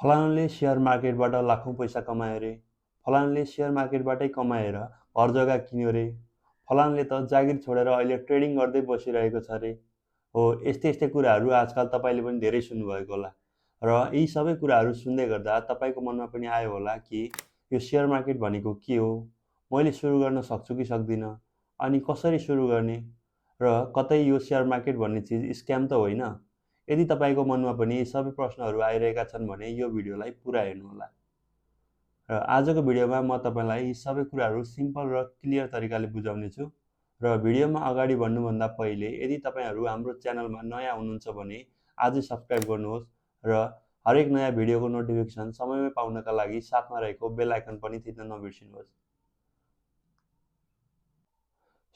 फलानुले share मार्केटबाट लाखौँ पैसा कमायो रे, फलानुले सेयर मार्केटबाटै कमाएर घर जग्गा किन्यो रे, फलानुले त जागिर छोडेर अहिले ट्रेडिङ गर्दै बसिरहेको छ रे। हो, यस्तै कुराहरू आजकल तपाईँले पनि धेरै सुन्नुभएको होला। र यी सबै कुराहरू सुन्दै गर्दा तपाईँको मनमा पनि आयो होला कि यो सेयर मार्केट भनेको के हो? मैले सुरु गर्न सक्छु कि सक्दिनँ? अनि कसरी सुरु गर्ने? र कतै यो सेयर मार्केट भन्ने चिज स्क्याम त होइन? यदि तपाईँको मनमा पनि यी सबै प्रश्नहरू आइरहेका छन् भने यो भिडियोलाई पुरा हेर्नुहोला। र आजको भिडियोमा म तपाईँलाई यी सबै कुराहरू सिम्पल र क्लियर तरिकाले बुझाउनेछु। र भिडियोमा अगाडि बढ्नुभन्दा पहिले यदि तपाईँहरू हाम्रो च्यानलमा नयाँ हुनुहुन्छ भने आजै सब्सक्राइब गर्नुहोस् र हरेक नयाँ भिडियोको नोटिफिकेसन समयमै पाउनका लागि साथमा रहेको बेल आइकन पनि थिच्न नबिर्सिनुहोस्।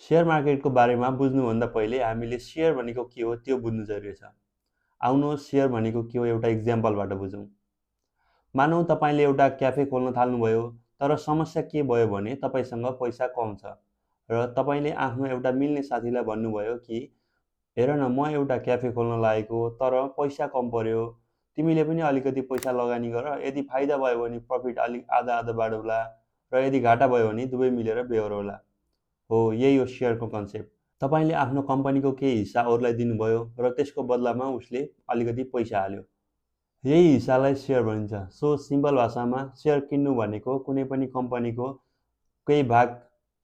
सेयर मार्केटको बारेमा बुझ्नुभन्दा पहिले हामीले सेयर भनेको के हो त्यो बुझ्नु जरुरी छ। आउनुहोस् सेयर भनेको के हो एउटा इक्जाम्पलबाट बुझौँ। मानौँ तपाईँले एउटा क्याफे खोल्न थाल्नुभयो, तर समस्या के भयो भने तपाईँसँग पैसा कम छ र तपाईँले आफ्नो एउटा मिल्ने साथीलाई भन्नुभयो कि हेर न म एउटा क्याफे खोल्न लागेको तर पैसा कम पर्यो, तिमीले पनि अलिकति पैसा लगानी गर, यदि फाइदा भयो भने प्रफिट अलिक आधा आधा बाँडौँला र यदि घाटा भयो भने दुवै मिलेर बेहोरौँला। हो, यही हो सेयरको कन्सेप्ट। तपाईँले आफ्नो कम्पनीको केही हिस्सा अरूलाई दिनुभयो र त्यसको बदलामा उसले अलिकति पैसा हाल्यो। यही हिस्सालाई सेयर भनिन्छ। सो सिम्पल भाषामा सेयर किन्नु भनेको कुनै पनि कम्पनीको केही भाग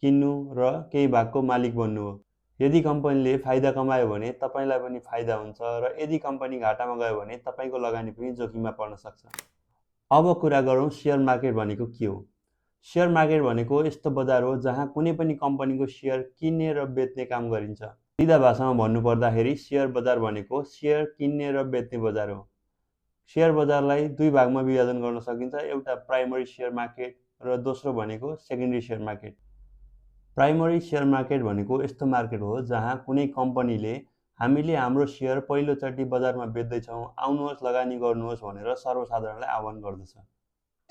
किन्नु र केही भागको मालिक बन्नु हो। यदि कम्पनीले फाइदा कमायो भने तपाईँलाई पनि फाइदा हुन्छ र यदि कम्पनी घाटामा गयो भने तपाईँको लगानी पनि जोखिममा पर्न सक्छ। अब कुरा गरौँ सेयर मार्केट भनेको के हो। सेयर मार्केट भनेको यस्तो बजार हो जहाँ कुनै पनि कम्पनीको सेयर किन्ने र बेच्ने काम गरिन्छ। सिधा भाषामा भन्नुपर्दाखेरि सेयर बजार भनेको सेयर किन्ने र बेच्ने बजार हो। सेयर बजारलाई दुई भागमा विभाजन गर्न सकिन्छ, एउटा प्राइमरी सेयर मार्केट र दोस्रो भनेको secondary share market. Primary share market भनेको यस्तो मार्केट हो जहाँ कुनै कम्पनीले हामीले हाम्रो सेयर पहिलोचोटि बजारमा बेच्दैछौँ, आउनुहोस् लगानी गर्नुहोस् भनेर सर्वसाधारणलाई आह्वान गर्दछ।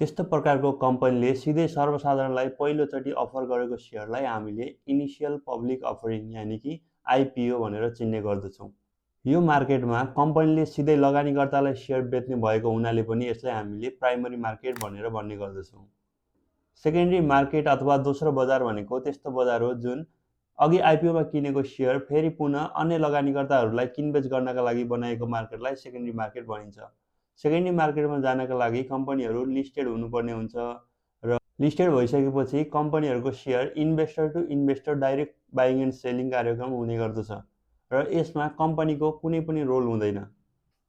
त्यस्तो प्रकारको कम्पनीले सिधै सर्वसाधारणलाई पहिलोचोटि अफर गरेको सेयरलाई हामीले इनिसियल पब्लिक अफरिङ यानि कि आइपिओ भनेर चिन्ने गर्दछौँ। यो मार्केटमा कम्पनीले सिधै लगानीकर्तालाई सेयर बेच्ने भएको हुनाले पनि यसलाई हामीले प्राइमरी मार्केट भनेर भन्ने गर्दछौँ। सेकेन्डरी मार्केट अथवा दोस्रो बजार भनेको त्यस्तो बजार हो जुन अघि आइपिओमा किनेको सेयर फेरि पुनः अन्य लगानीकर्ताहरूलाई किनबेच गर्नका लागि बनाएको मार्केटलाई सेकेन्डरी मार्केट भनिन्छ। सेकेन्डरी मार्केटमा जानका लागि कम्पनीहरू लिस्टेड हुनुपर्ने हुन्छ र लिस्टेड भइसकेपछि कम्पनीहरूको share investor to investor direct buying and selling कार्यक्रम हुने गर्दछ र यसमा कम्पनीको कुनै पनि रोल हुँदैन।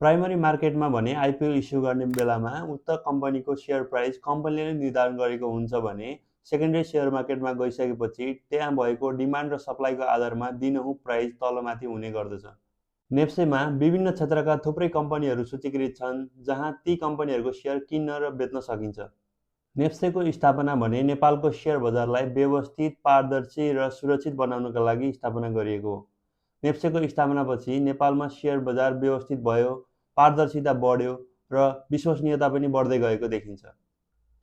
प्राइमरी मार्केटमा भने आइपिओ इस्यु गर्ने बेलामा उक्त कम्पनीको सेयर प्राइस कम्पनीले नै निर्धारण गरेको हुन्छ भने सेकेन्डरी सेयर मार्केटमा गइसकेपछि त्यहाँ भएको डिमान्ड र सप्लाईको आधारमा दिनहुँ प्राइस तलमाथि हुने गर्दछ। नेप्सेमा विभिन्न क्षेत्रका थुप्रै कम्पनीहरू सूचीकृत छन् जहाँ ती कम्पनीहरूको सेयर किन्न र बेच्न सकिन्छ। नेप्सेको स्थापना भने नेपालको सेयर बजारलाई व्यवस्थित, पारदर्शी र सुरक्षित बनाउनका लागि स्थापना गरिएको हो। नेप्सेको स्थापनापछि नेपालमा सेयर बजार व्यवस्थित भयो, पारदर्शिता बढ्यो र विश्वसनीयता पनि बढ्दै गएको देखिन्छ।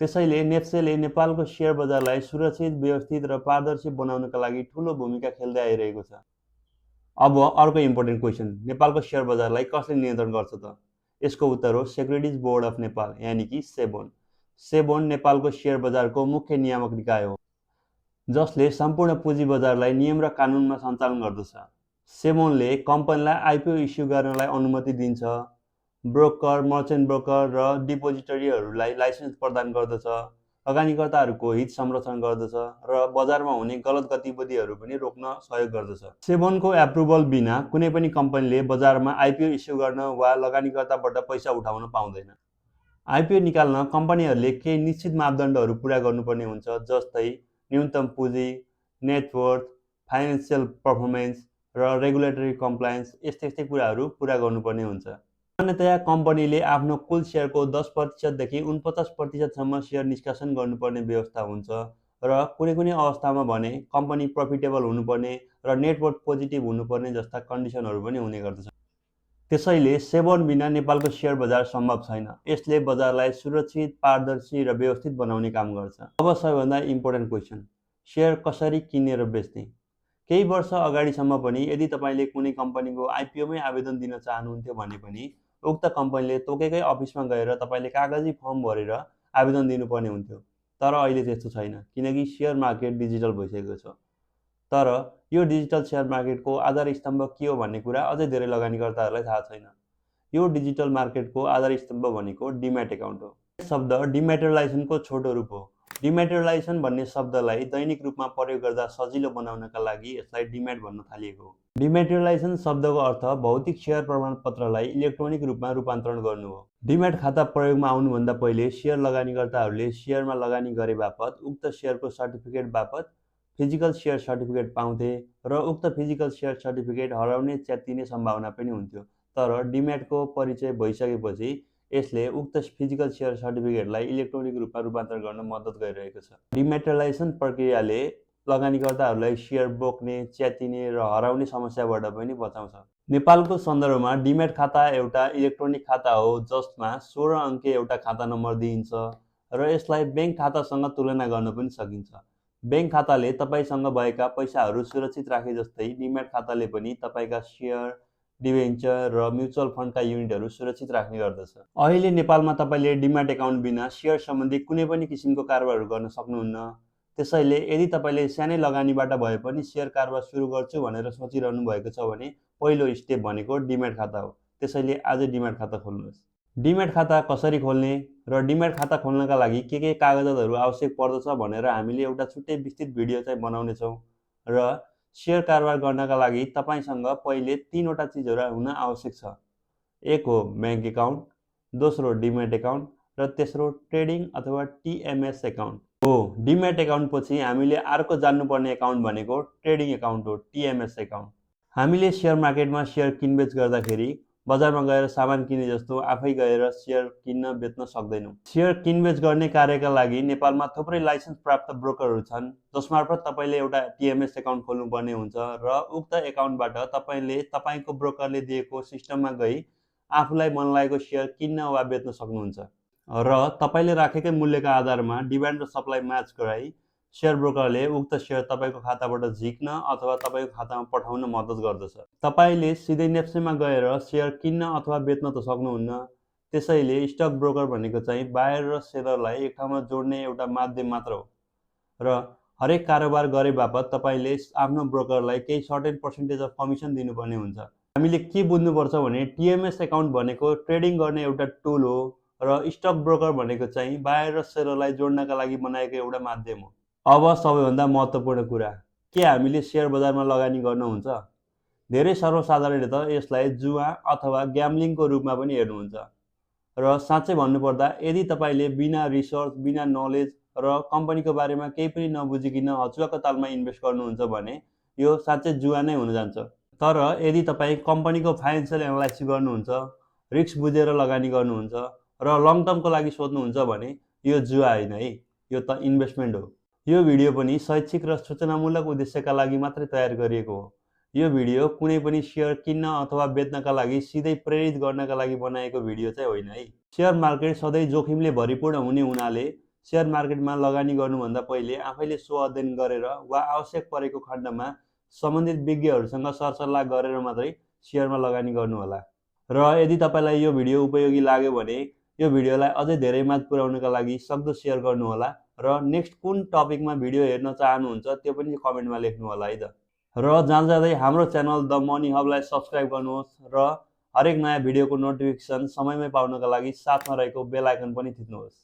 त्यसैले नेप्सेले नेपालको सेयर बजारलाई सुरक्षित, व्यवस्थित र पारदर्शी बनाउनका लागि ठूलो भूमिका खेल्दै आइरहेको छ। अब अर्को इम्पोर्टेन्ट क्वेसन, नेपालको सेयर बजारलाई कसले नियन्त्रण गर्छ त? यसको उत्तर हो सेक्युरिटिज बोर्ड अफ नेपाल यानि कि सेबोन। सेबोन नेपालको सेयर बजारको मुख्य नियामक निकाय हो जसले सम्पूर्ण पुँजी बजारलाई नियम र कानुनमा सञ्चालन गर्दछ। सेबोनले कम्पनीलाई आइपिओ इस्यु गर्नलाई अनुमति दिन्छ, ब्रोकर, मर्चेन्ट ब्रोकर र डिपोजिटरीहरूलाई लाइसेन्स प्रदान गर्दछ, लगानीकर्ताहरूको हित संरक्षण गर्दछ र बजारमा हुने गलत गतिविधिहरू पनि रोक्न सहयोग गर्दछ। सेबोनको एप्रुभल बिना कुनै पनि कम्पनीले बजारमा आइपिओ इस्यु गर्न वा लगानीकर्ताबाट पैसा उठाउन पाउँदैन। आइपिओ निकाल्न कम्पनीहरूले केही निश्चित मापदण्डहरू पुरा गर्नुपर्ने हुन्छ, जस्तै न्यूनतम पुँजी, नेटवर्थ, फाइनेन्सियल पर्फर्मेन्स र रेगुलेटरी कम्प्लायन्स यस्तै कुराहरू पुरा गर्नुपर्ने हुन्छ। सामान्यतया कम्पनीले आफ्नो कुल सेयरको 10% देखि 49% सम्म सेयर निष्कासन गर्नुपर्ने व्यवस्था हुन्छ र कुनै अवस्थामा भने कम्पनी प्रफिटेबल हुनुपर्ने र नेटवर्थ पोजिटिभ हुनुपर्ने जस्ता कन्डिसनहरू पनि हुने गर्दछ। त्यसैले सेबोन बिना नेपालको सेयर बजार सम्भव छैन। यसले बजारलाई सुरक्षित, पारदर्शी र व्यवस्थित बनाउने काम गर्छ। अब सबैभन्दा इम्पोर्टेन्ट क्वेसन, सेयर कसरी किन्ने र बेच्ने? केही वर्ष अगाडिसम्म पनि यदि तपाईँले कुनै कम्पनीको आइपिओमै आवेदन दिन चाहनुहुन्थ्यो भने पनि उक्त कम्पनीले तोकेकै अफिसमा गएर तपाईँले कागजी फर्म भरेर आवेदन दिनुपर्ने हुन्थ्यो। तर अहिले त्यस्तो छैन, किनकि सेयर मार्केट डिजिटल भइसकेको छ। तर यो डिजिटल सेयर मार्केटको आधारस्तम्भ के हो भन्ने कुरा अझै धेरै लगानीकर्ताहरूलाई थाहा छैन। यो डिजिटल मार्केटको आधारस्तम्भ भनेको डिम्याट एकाउन्ट हो। शब्द डिम्याटेरियलाइजेसनको छोटो रूप हो। डिम्याटेरियलाइजेसन भन्ने शब्दलाई दैनिक रूपमा प्रयोग गर्दा सजिलो बनाउनका लागि यसलाई डिम्याट भन्न थालिएको हो। डिम्याटेरियलाइजेसन शब्दको अर्थ भौतिक सेयर प्रमाणपत्रलाई इलेक्ट्रोनिक रूपमा रूपान्तरण गर्नु हो। डिम्याट खाता प्रयोगमा आउनुभन्दा पहिले सेयर लगानीकर्ताहरूले सेयरमा लगानी गरे बापत उक्त सेयरको सर्टिफिकेट बापत फिजिकल सेयर सर्टिफिकेट पाउँथे र उक्त फिजिकल सेयर सर्टिफिकेट हराउने च्यातिने सम्भावना पनि हुन्थ्यो। तर डिम्याटको परिचय भइसकेपछि यसले उक्त फिजिकल सेयर सर्टिफिकेटलाई इलेक्ट्रोनिक रूपमा रूपान्तरण गर्न मद्दत गरिरहेको छ। डिम्याटेरियलाइजेसन प्रक्रियाले लगानीकर्ताहरूलाई सेयर बोक्ने, च्यातिने र हराउने समस्याबाट पनि बचाउँछ। नेपालको सन्दर्भमा डिम्याट खाता एउटा इलेक्ट्रोनिक खाता हो जसमा 16 अङ्के एउटा खाता नम्बर दिइन्छ र यसलाई ब्याङ्क खातासँग तुलना गर्न पनि सकिन्छ। ब्याङ्क खाताले तपाईँसँग भएका पैसाहरू सुरक्षित राखे जस्तै डिम्याट खाताले पनि तपाईँका सेयर, डिबेन्चर र म्युचुअल फन्डका युनिटहरू सुरक्षित राख्ने गर्दछ। अहिले नेपालमा तपाईँले डिम्याट एकाउन्ट बिना सेयर सम्बन्धी कुनै पनि किसिमको कारोबारहरू गर्न सक्नुहुन्न। त्यसैले यदि तपाईँले सानै लगानीबाट भए पनि सेयर कारोबार सुरु गर्छु भनेर सोचिरहनु भएको छ भने पहिलो स्टेप भनेको डिम्याट खाता हो। त्यसैले आजै डिम्याट खाता खोल्नुहोस्। डिम्याट खाता कसरी खोल्ने र डिम्याट खाता खोल्नका लागि के कागजातहरू आवश्यक पर्दछ भनेर हामीले एउटा छुट्टै विस्तृत भिडियो चाहिँ बनाउने छौँ। र सेयर कारोबार गर्नका लागि तपाईँसँग पहिले 3वटा चिजहरू हुन आवश्यक छ। एक हो ब्याङ्क एकाउन्ट, दोस्रो डिम्याट एकाउन्ट र तेस्रो ट्रेडिङ अथवा टिएमएस एकाउन्ट हो। डिम्याट एकाउन्ट पछि हामीले अर्को जान्नुपर्ने एकाउन्ट भनेको ट्रेडिङ एकाउन्ट हो, टिएमएस एकाउन्ट। हामीले सेयर मार्केटमा सेयर किनबेच गर्दाखेरि बजारमा गएर सामान किने जस्तो आफै गएर सेयर किन्न बेच्न सक्दैनौँ। सेयर किनबेच गर्ने कार्यका लागि नेपालमा थुप्रै लाइसेन्स प्राप्त ब्रोकरहरू छन् जसमार्फत तपाईँले एउटा टिएमएस एकाउन्ट खोल्नुपर्ने हुन्छ र उक्त एकाउन्टबाट तपाईँले तपाईँको ब्रोकरले दिएको सिस्टममा गई आफूलाई मन लागेको सेयर किन्न वा बेच्न सक्नुहुन्छ र तपाईँले राखेकै मूल्यका आधारमा डिमान्ड र सप्लाई म्याच गराई सेयर ब्रोकरले उक्त सेयर तपाईँको खाताबाट झिक्न अथवा तपाईँको खातामा पठाउन मद्दत गर्दछ। तपाईँले सिधै नेप्सेमा गएर सेयर किन्न अथवा बेच्न त सक्नुहुन्न। त्यसैले स्टक ब्रोकर भनेको चाहिँ बायर र सेलरलाई एक ठाउँमा जोड्ने एउटा माध्यम मात्र हो र हरेक कारोबार गरे बापत तपाईँले आफ्नो ब्रोकरलाई केही सर्टेन पर्सेन्टेज अफ कमिसन दिनुपर्ने हुन्छ। हामीले के बुझ्नुपर्छ भने टिएमएस एकाउन्ट भनेको ट्रेडिङ गर्ने एउटा टुल हो र स्टक ब्रोकर भनेको चाहिँ बायर र सेलरलाई जोड्नका लागि बनाएको एउटा माध्यम हो। अब सबैभन्दा महत्त्वपूर्ण कुरा, के हामीले सेयर बजारमा लगानी गर्न हुन्छ? धेरै सर्वसाधारणले त यसलाई जुवा अथवा ग्याम्लिङको रूपमा पनि हेर्नुहुन्छ र साँच्चै भन्नुपर्दा यदि तपाईँले बिना रिसर्च, बिना नलेज र कम्पनीको बारेमा केही पनि नबुझिकन हचुवाको तालमा इन्भेस्ट गर्नुहुन्छ भने यो साँच्चै जुवा नै हुन जान्छ। तर यदि तपाईँ कम्पनीको फाइनेन्सियल एनालाइसिस गर्नुहुन्छ, रिस्क बुझेर लगानी गर्नुहुन्छ र लङ टर्मको लागि सोच्नुहुन्छ भने यो जुवा होइन है, यो त इन्भेस्टमेन्ट हो। यो भिडियो पनि शैक्षिक र सूचनामूलक उद्देश्यका लागि मात्रै तयार गरिएको हो। यो भिडियो कुनै पनि सेयर किन्न अथवा बेच्नका लागि सिधै प्रेरित गर्नका लागि बनाएको भिडियो चाहिँ होइन है। सेयर मार्केट सधैँ जोखिमले भरिपूर्ण हुने हुनाले सेयर मार्केटमा लगानी गर्नुभन्दा पहिले आफैले स्व-अध्ययन गरेर वा आवश्यक परेको खण्डमा सम्बन्धित विज्ञहरूसँग सरसल्लाह गरेर मात्रै सेयरमा लगानी गर्नुहोला। र यदि तपाईँलाई यो भिडियो उपयोगी लाग्यो भने यो भिडियोलाई अझै धेरै माझ पुर्याउनका लागि सक्दो सेयर गर्नुहोला र नेक्स्ट कुन टपिकमा भिडियो हेर्न चाहनुहुन्छ त्यो पनि कमेन्टमा लेख्नु होला है त। र जाँदै हाम्रो च्यानल द मनी हबलाई सब्सक्राइब गर्नुहोस् र हरेक नयाँ भिडियोको नोटिफिकेसन समयमै पाउनका लागि साथमा रहेको बेल आइकन पनि थिच्नुहोस्।